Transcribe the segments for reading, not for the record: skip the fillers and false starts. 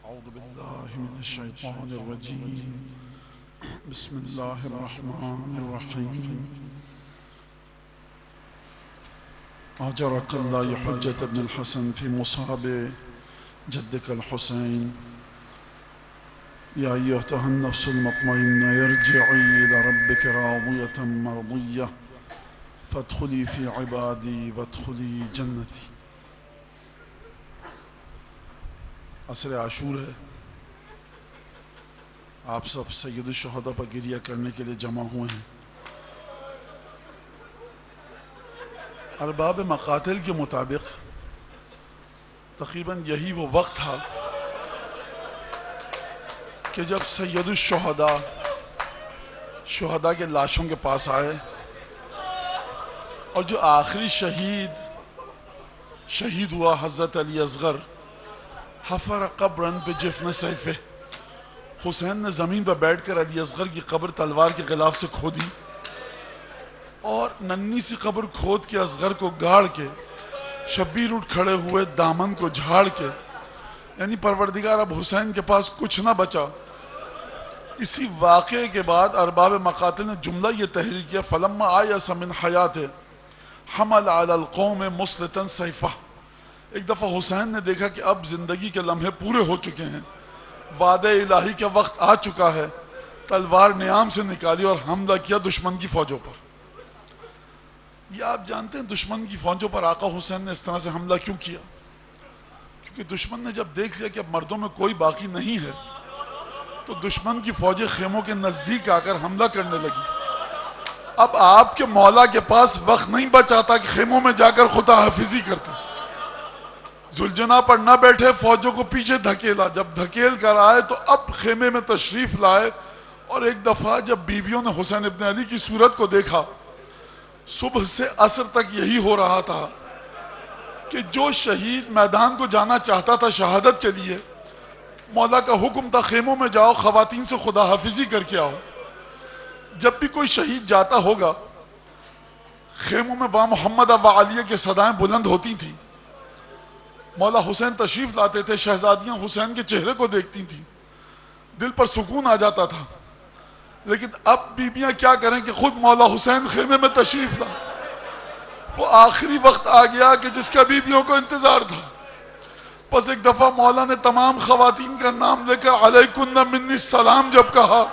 أعوذ بالله من الشيطان الرجيم. بسم الله الرحمن الرحيم. أجرك الله حجة ابن الحسن في مصاب جدك الحسين. يا أيتها النفس المطمئنة ارجعي إلى ربك راضية مرضية فادخلي في عبادي وادخلي جنتي. عصر عاشور ہے. آپ سب سید الشہداء پر گریہ کرنے کے لیے جمع ہوئے ہیں. ارباب مقاتل کے مطابق تقریباً یہی وہ وقت تھا کہ جب سید الشہداء شہداء کے لاشوں کے پاس آئے اور جو آخری شہید ہوا حضرت علی اصغر حفر قبرن بجفن سیفہ. حسین نے زمین پر بیٹھ کر علی اصغر کی قبر تلوار کے غلاف سے کھودی اور ننھی سی قبر کھود کے اصغر کو گاڑ کے شبیر اٹھ کھڑے ہوئے دامن کو جھاڑ کے، یعنی پروردگار اب حسین کے پاس کچھ نہ بچا. اسی واقعے کے بعد ارباب مقاتل نے جملہ یہ تحریر کیا فلما آیس من حیاتہ حمل علی القوم مسلطا سیفہ. ایک دفعہ حسین نے دیکھا کہ اب زندگی کے لمحے پورے ہو چکے ہیں، وعدہ الہی کا وقت آ چکا ہے. تلوار نیام سے نکالی اور حملہ کیا دشمن کی فوجوں پر. یہ آپ جانتے ہیں دشمن کی فوجوں پر آقا حسین نے اس طرح سے حملہ کیوں کیا؟ کیونکہ دشمن نے جب دیکھ لیا کہ اب مردوں میں کوئی باقی نہیں ہے تو دشمن کی فوجیں خیموں کے نزدیک آ کر حملہ کرنے لگی. اب آپ کے مولا کے پاس وقت نہیں بچاتا کہ خیموں میں جا کر خدا حافظی کرتے. ذوالجناح پر نہ بیٹھے، فوجوں کو پیچھے دھکیلا. جب دھکیل کر آئے تو اب خیمے میں تشریف لائے اور ایک دفعہ جب بیویوں نے حسین ابن علی کی صورت کو دیکھا، صبح سے عصر تک یہی ہو رہا تھا کہ جو شہید میدان کو جانا چاہتا تھا شہادت کے لیے، مولا کا حکم تھا خیموں میں جاؤ، خواتین سے خدا حافظی کر کے آؤ. جب بھی کوئی شہید جاتا ہوگا خیموں میں وا محمد و علیہ کے صدائیں بلند ہوتی تھیں. مولا حسین تشریف لاتے تھے، شہزادیاں حسین کے چہرے کو دیکھتی تھیں، دل پر سکون آ جاتا تھا. لیکن اب بیبیاں کیا کریں کہ خود مولا حسین خیمے میں تشریف لا. وہ آخری وقت آ گیا کہ جس کا بیبیوں کو انتظار تھا. بس ایک دفعہ مولا نے تمام خواتین کا نام لے کر علیکن منی السلام جب کہا،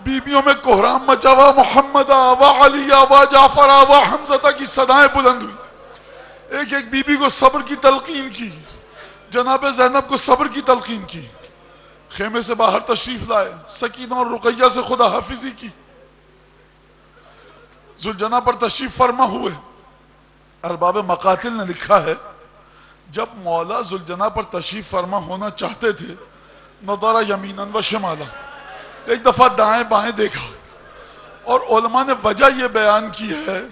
بیبیوں میں کوہرام مچا. وا محمد و علی و جعفر و حمزہ کی صدائیں بلند ہوئی. ایک ایک بی بی کو صبر کی تلقین کی. جناب زینب کو صبر کی تلقین کی. خیمے سے باہر تشریف لائے، سکینہ اور رقیہ سے خدا حافظی کی. ذوالجناح پر تشریف فرما ہوئے. ارباب مقاتل نے لکھا ہے جب مولا ذوالجناح پر تشریف فرما ہونا چاہتے تھے، نظر یمینا و شمالا، ایک دفعہ دائیں بائیں دیکھا. اور علماء نے وجہ یہ بیان کی ہے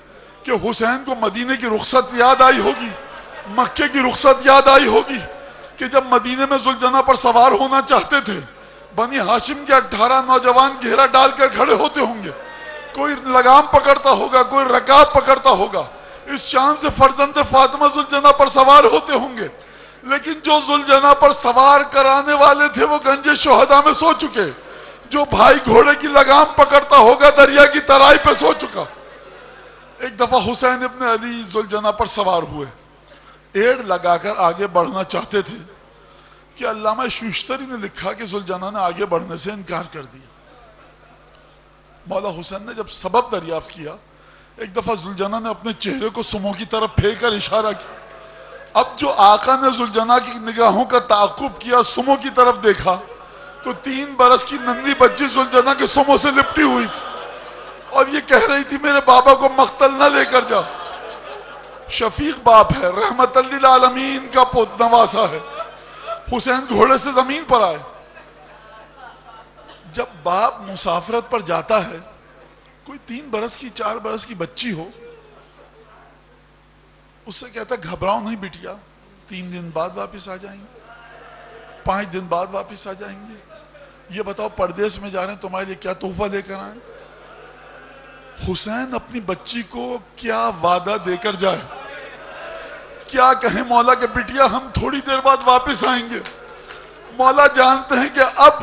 کہ حسین کو مدینے کی رخصت یاد آئی ہوگی، مکے کی رخصت یاد آئی ہوگی کہ جب مدینے میں ذوالجناح پر سوار ہونا چاہتے تھے، بنی ہاشم کے 18 نوجوان گھیرا ڈال کر کھڑے ہوتے ہوں گے. کوئی لگام پکڑتا ہوگا، کوئی رکاب پکڑتا ہوگا. اس شان سے فرزند فاطمہ ذوالجناح پر سوار ہوتے ہوں گے. لیکن جو ذوالجناح پر سوار کرانے والے تھے وہ گنج شہداء میں سو چکے. جو بھائی گھوڑے کی لگام پکڑتا ہوگا دریا کی ترائی پہ سو چکا. ایک دفعہ حسین ابن علی ذوالجناح پر سوار ہوئے، ایڑ لگا کر آگے بڑھنا چاہتے تھے کہ علامہ شوشتری نے لکھا کہ ذوالجناح نے آگے بڑھنے سے انکار کر دیا. مولا حسین نے جب سبب دریافت کیا، ایک دفعہ ذوالجناح نے اپنے چہرے کو سموں کی طرف پھیر کر اشارہ کیا. اب جو آقا نے ذوالجناح کی نگاہوں کا تعاقب کیا، سموں کی طرف دیکھا تو 3 برس کی ننھی بچی ذوالجناح کے سموں سے لپٹی ہوئی تھی اور یہ کہہ رہی تھی میرے بابا کو مقتل نہ لے کر جا. شفیق باپ ہے، رحمت للعالمین کا پوت نواسا ہے. حسین گھوڑے سے زمین پر آئے. جب باپ مسافرت پر جاتا ہے، کوئی 3 برس کی 4 برس کی بچی ہو، اس سے کہتا ہے گھبراؤ نہیں بیٹیا، 3 دن بعد واپس آ جائیں گے، 5 دن بعد واپس آ جائیں گے. یہ بتاؤ پردیس میں جا رہے ہیں تمہارے لیے کیا تحفہ لے کر آئیں. حسین اپنی بچی کو کیا وعدہ دے کر جائے، کیا کہیں مولا کہ بٹیا ہم تھوڑی دیر بعد واپس آئیں گے. مولا جانتے ہیں کہ اب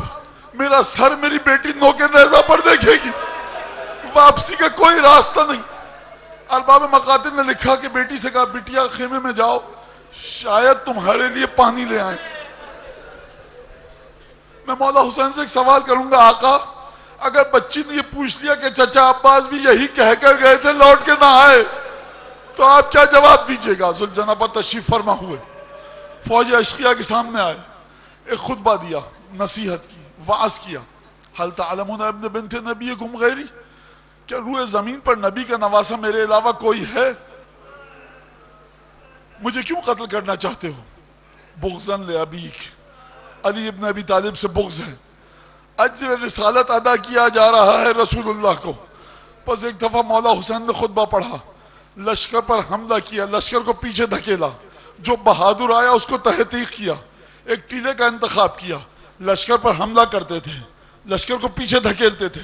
میرا سر میری بیٹی نوکے نیزہ پر دیکھے گی، واپسی کا کوئی راستہ نہیں۔ ارباب مقاتل نے لکھا کہ بیٹی سے کہا بیٹیا خیمے میں جاؤ، شاید تمہارے لیے پانی لے آئیں۔ میں مولا حسین سے ایک سوال کروں گا، آقا اگر بچی نے یہ پوچھ لیا کہ چچا عباس بھی یہی کہہ کر گئے تھے لوٹ کے نہ آئے، تو آپ کیا جواب دیجئے گا؟ ذوالجناح پر تشریف فرما ہوئے فوج اشقیاء کے سامنے آئے، ایک خطبہ دیا، نصیحت کی، وعظ کیا۔ حل تعلمون ابن بنت نبیکم غیری، کیا روئے زمین پر نبی کا نواسا میرے علاوہ کوئی ہے؟ مجھے کیوں قتل کرنا چاہتے ہو؟ بغضاً لابیک، علی ابن ابی طالب سے بغض ہے۔ اجر رسالت ادا کیا جا رہا ہے رسول اللہ کو۔ پس ایک دفعہ مولا حسین نے خطبہ پڑھا، لشکر پر حملہ کیا، لشکر کو پیچھے دھکیلا، جو بہادر آیا اس کو تحقیق کیا، ایک ٹیلے کا انتخاب کیا، لشکر پر حملہ کرتے تھے، لشکر کو پیچھے دھکیلتے تھے،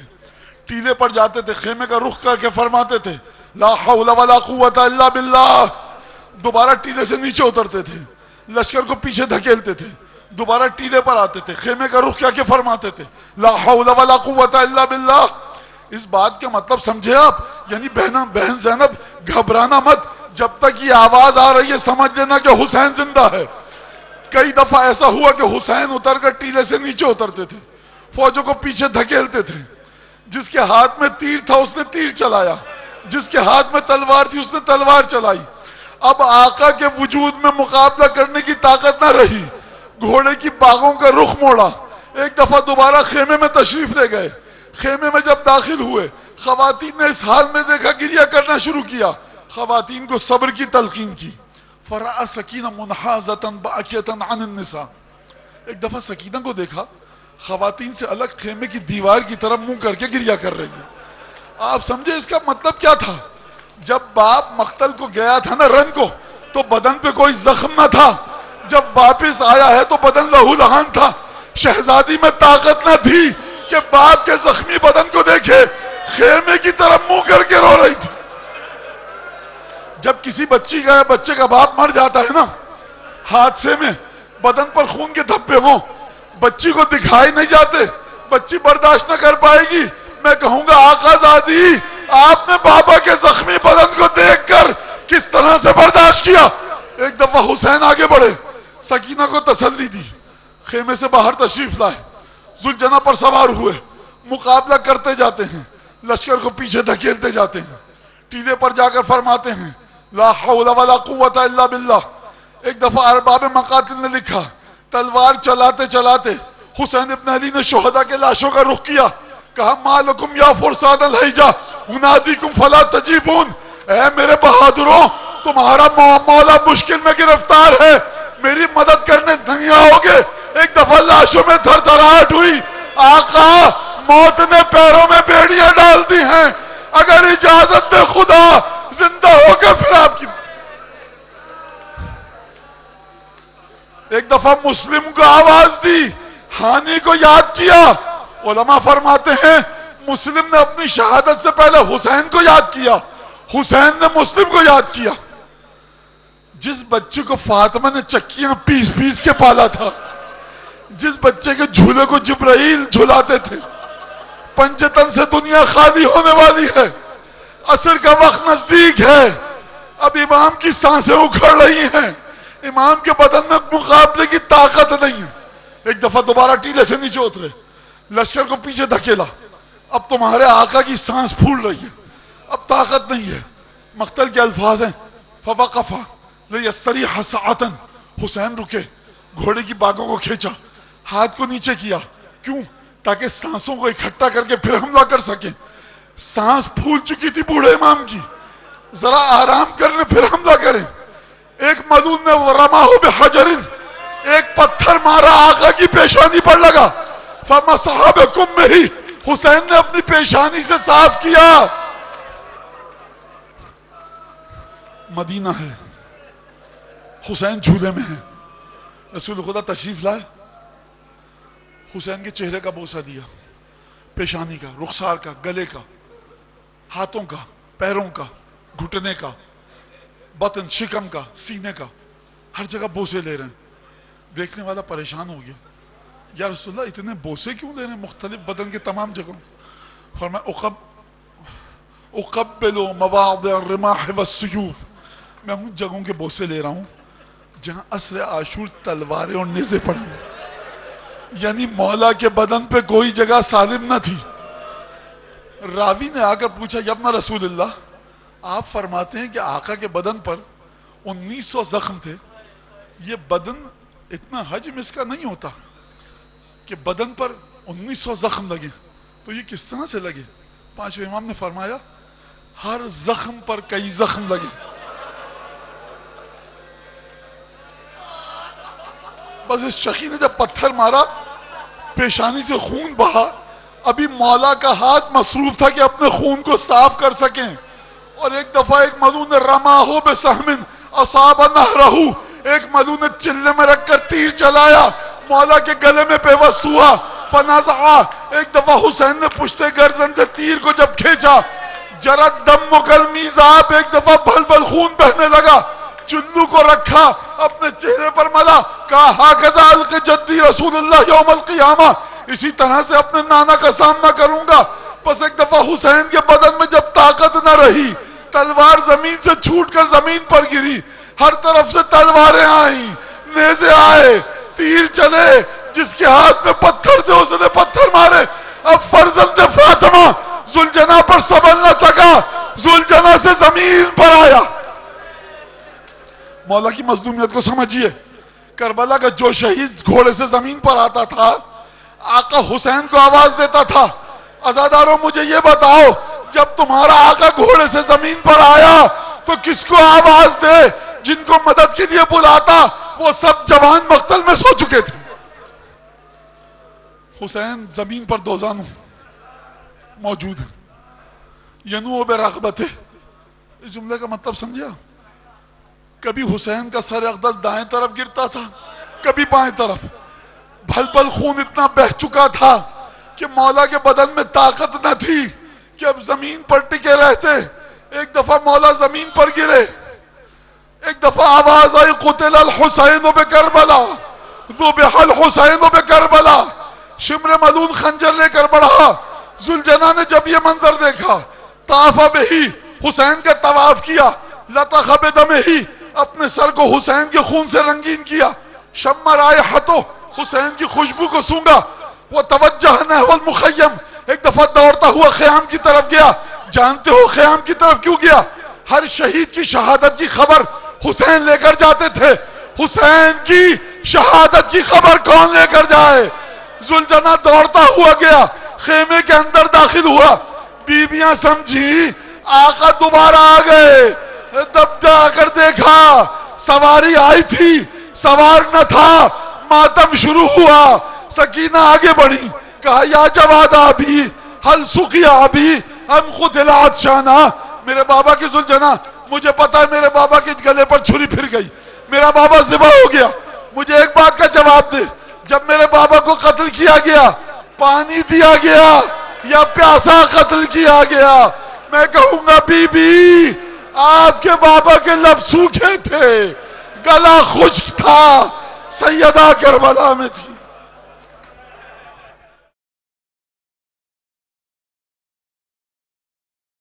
ٹیلے پر جاتے تھے، خیمے کا رخ کر کے فرماتے تھے لا حول ولا قوت الا باللہ، دوبارہ ٹیلے سے نیچے اترتے تھے، لشکر کو پیچھے دھکیلتے تھے، دوبارہ ٹیلے پر آتے تھے، خیمے کا رخ کیا کے فرماتے تھے لا حول ولا قوت الا باللہ۔ اس بات کا مطلب سمجھے آپ؟ یعنی بہن زینب گھبرانا مت، جب تک یہ آواز آ رہی ہے سمجھ لینا کہ حسین زندہ ہے۔ کئی دفعہ ایسا ہوا کہ حسین اتر کر ٹیلے سے نیچے اترتے تھے، فوجوں کو پیچھے دھکیلتے تھے، جس کے ہاتھ میں تیر تھا اس نے تیر چلایا، جس کے ہاتھ میں تلوار تھی اس نے تلوار چلائی۔ اب آقا کے وجود میں مقابلہ کرنے کی طاقت نہ رہی، گھوڑے کی باغوں کا رخ موڑا، ایک دفعہ دوبارہ خیمے میں تشریف لے گئے۔ خیمے میں جب داخل ہوئے، خواتین نے اس حال میں دیکھا، گریہ کرنا شروع کیا، خواتین کو صبر کی تلقین کی۔ فرأى سکینہ منحازۃ باکیۃ عن النساء، ایک دفعہ سکینہ کو دیکھا خواتین سے الگ خیمے کی دیوار کی طرف منہ کر کے گریہ کر رہی ہے۔ آپ سمجھے اس کا مطلب کیا تھا؟ جب باپ مقتل کو گیا تھا نا رن کو، تو بدن پہ کوئی زخم نہ تھا، جب واپس آیا ہے تو بدن لہو لہان تھا۔ شہزادی میں طاقت نہ تھی کہ باپ کے زخمی بدن کو دیکھے، خیمے کی طرف منہ کر کے رو رہی تھی۔ جب کسی بچے کا باپ مر جاتا ہے نا حادثے میں، بدن پر خون کے دھبے ہوں، بچی کو دکھائی نہیں جاتے، بچی برداشت نہ کر پائے گی، میں کہوں گا آقا زادی آپ نے بابا کے زخمی بدن کو دیکھ کر کس طرح سے برداشت کیا۔ ایک دفعہ حسین آگے بڑھے، سکینہ کو تسلی دی، خیمے سے باہر تشریف لائے، ذوالجناح پر سوار ہوئے، مقابلہ کرتے جاتے ہیں، لشکر کو پیچھے دھکیلتے جاتے ہیں، ٹیلے پر جا کر فرماتے ہیں لا حول ولا قوت الا باللہ۔ ایک دفعہ ارباب مقاتل نے لکھا، تلوار چلاتے چلاتے حسین ابن علی نے شہداء کے لاشوں کا رخ کیا، کہا ما لکم یا فرسان الحجہ انادیکم فلا تجیبون، اے میرے بہادروں تمہارا مولا مشکل میں گرفتار ہے، میری مدد کرنے نہیں آؤ گے۔ ایک دفعہ لاشوں میں تھر تھراہٹ ہوئی، آقا موت نے پیروں میں بیڑیاں ڈال دی ہیں، اگر اجازت دے خدا زندہ ہو کے پھر آپ کی۔ ایک دفعہ مسلم کو آواز دی، ہانی کو یاد کیا۔ علماء فرماتے ہیں مسلم نے اپنی شہادت سے پہلے حسین کو یاد کیا، حسین نے مسلم کو یاد کیا۔ جس بچے کو فاطمہ نے چکیاں پیس پیس کے پالا تھا، جس بچے کے جھولے کو جبرائیل جھلاتے تھے، پنجتن سے دنیا خالی ہونے والی ہے، عصر کا وقت نزدیک ہے، اب امام کی سانسیں اکھڑ رہی ہیں، امام کے بدن میں مقابلے کی طاقت نہیں ہے۔ ایک دفعہ دوبارہ ٹیلے سے نیچے اترے، لشکر کو پیچھے دھکیلا، اب تمہارے آقا کی سانس پھول رہی ہے، اب طاقت نہیں ہے۔ مقتل کے الفاظ ہیں فوقفا لیستریح ساعتا، حسین رکے، گھوڑے کی باگوں کو کھینچا، ہاتھ کو نیچے کیا، کیوں؟ تاکہ سانسوں کو اکٹھا کر کے پھر حملہ کر سکیں۔ سانس پھول چکی تھی بوڑھے امام کی، ذرا آرام کرنے پھر حملہ کریں۔ ایک ملون نے رماہ بحجر، ایک پتھر مارا آقا کی پیشانی پر لگا، فمسح بکمہ، حسین نے اپنی پیشانی سے صاف کیا۔ مدینہ ہے، حسین جھولے میں ہے، رسول خدا تشریف لائے، حسین کے چہرے کا بوسہ دیا، پیشانی کا، رخسار کا، گلے کا، ہاتھوں کا، پیروں کا، گھٹنے کا، بطن شکم کا، سینے کا، ہر جگہ بوسے لے رہے ہیں۔ دیکھنے والا پریشان ہو گیا، یا رسول اللہ اتنے بوسے کیوں دے رہے ہیں مختلف بدن کے تمام جگہوں؟ فرمایا اقبل مواضع الرماح والسیوف، میں ان جگہوں کے بوسے لے رہا ہوں جہاں عصر عاشور تلواریں اور نیزے پڑیں، یعنی مولا کے بدن پہ کوئی جگہ سالم نہ تھی۔ راوی نے آ کر پوچھا یا ابن رسول اللہ، آپ فرماتے ہیں کہ آقا کے بدن پر 1900 زخم تھے، یہ بدن اتنا حجم اس کا نہیں ہوتا کہ بدن پر 1900 زخم لگے، تو یہ کس طرح سے لگے؟ پانچویں امام نے فرمایا ہر زخم پر کئی زخم لگے۔ بس اس شخی نے جب پتھر مارا پیشانی سے خون بہا، ابھی مولا کا ہاتھ مصروف تھا کہ اپنے خون کو صاف کر سکیں، اور ایک دفعہ ایک ملون نے رماہو بسہمن اصاب نہرہ، ایک ملون نے چلے میں رکھ کر تیر چلایا، مولا کے گلے میں پیوست ہوا، فنازعا، ایک دفعہ حسین نے پشتے گرزن سے تیر کو جب کھینچا، جرت دم کل میزاب، ایک دفعہ بھل بھل خون بہنے لگا، چلو کو رکھا اپنے چہرے پر ملا، کہا ہاکذا القی جدی رسول اللہ یوم القیامہ، اسی طرح سے اپنے نانا کا سامنا کروں گا۔ بس ایک دفعہ حسین کے بدن میں جب طاقت نہ رہی، تلوار زمین سے چھوٹ کر زمین پر گری، ہر طرف سے تلواریں آئیں، نیزے آئے، تیر چلے، جس کے ہاتھ میں پتھر تھے اس نے پتھر مارے۔ اب فرزند فاطمہ ذوالجناح پر سنبھل نہ سکا، ذوالجناح سے زمین پر آیا۔ مولا کی مظلومیت کو سمجھیے، کربلا کا جو شہید گھوڑے سے زمین پر آتا تھا، آقا حسین کو آواز دیتا تھا، عزاداروں مجھے یہ بتاؤ جب تمہارا آقا گھوڑے سے زمین پر آیا تو کس کو آواز دے؟ جن کو مدد کے لیے بلاتا وہ سب جوان مقتل میں سو چکے تھے۔ حسین زمین پر دوزانوں موجود ہیں، ینوء برغبتہ، اس جملے کا مطلب سمجھا؟ کبھی حسین کا سر اقدس دائیں طرف گرتا تھا، کبھی بائیں طرف، بھل بھل خون اتنا بہ چکا تھا کہ مولا کے بدن میں طاقت نہ تھی کہ اب زمین پر ٹکے رہتے۔ ایک دفعہ مولا زمین پر گرے، ایک دفعہ آواز آئی قتل الحسین بکربلا، ذبح الحسین بکربلا، شمر ملون خنجر لے کر بڑھا۔ ذوالجناح نے جب یہ منظر دیکھا، طاف بہی، حسین کا طواف کیا، لطخ بدمہ، اپنے سر کو حسین کے خون سے رنگین کیا، شم رائحتہ، حسین کی خوشبو کو سونگا، وہ توجہ نحو المخیم، ایک دفعہ دوڑتا ہوا خیام کی طرف گیا۔ جانتے ہو خیام کی طرف کیوں گیا؟ ہر شہید کی شہادت کی خبر حسین لے کر جاتے تھے، حسین کی شہادت کی خبر کون لے کر جائے؟ ذوالجناح دوڑتا ہوا گیا، خیمے کے اندر داخل ہوا، بیویاں سمجھی آقا دوبارہ آ گئے، دب جا کر دیکھا سواری آئی تھی، سوار نہ تھا، ماتم شروع ہوا۔ سکینہ آگے بڑھی، کہا یا جواد ابی حل سقی ابی ام قتل عطشانا، میرے بابا کی ذوالجناح، مجھے پتا ہے میرے بابا کے گلے پر چھری پھر گئی، میرا بابا ذبح ہو گیا، مجھے ایک بات کا جواب دے، جب میرے بابا کو قتل کیا گیا پانی دیا گیا یا پیاسا قتل کیا گیا؟ میں کہوں گا بی بی آپ کے بابا کے لب سوکھے تھے، گلا خشک تھا، سیدہ کربلا میں تھی۔